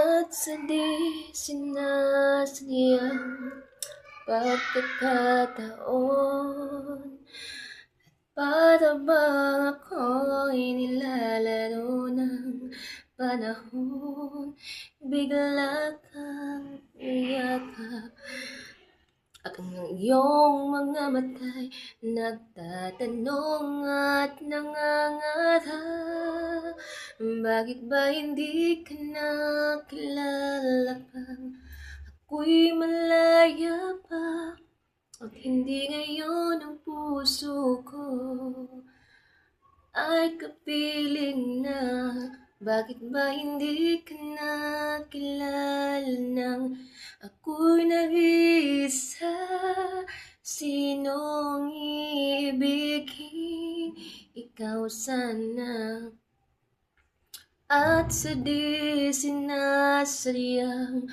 At sa di sinasadyang pagkakataon, para bang ako'y nilalaro ng panahon, bigla kang iyakap at ang iyong mga mata'y nagtatanong at nangangarap. Bakit ba hindi ka nakilala pang ako'y malaya pa? At hindi ngayon ang puso ko ay kapiling na. Bakit ba hindi ka nakilala nang ako'y nag-iisa? Sinong iibigin? Ikaw sana. At sa di sinasadyang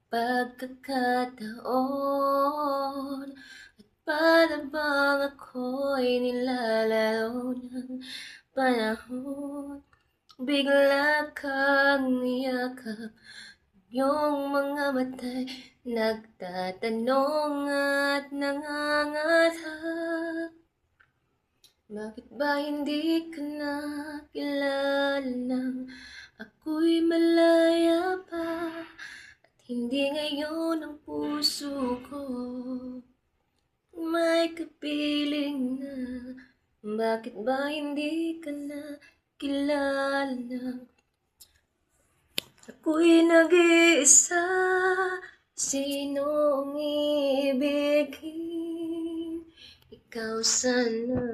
pagkakataon, at para bang ako'y nilalaro ng panahon, bigla kang iyakap, yung mga mata'y nagtatanong at nangangarap. Bakit ba hindi ka nakilala nang ako'y malaya pa? At hindi ngayon ang puso ko may kapiling na. Bakit ba hindi ka nakilala nang ako'y nag-iisa? Sinong iibigin? Ikaw sana.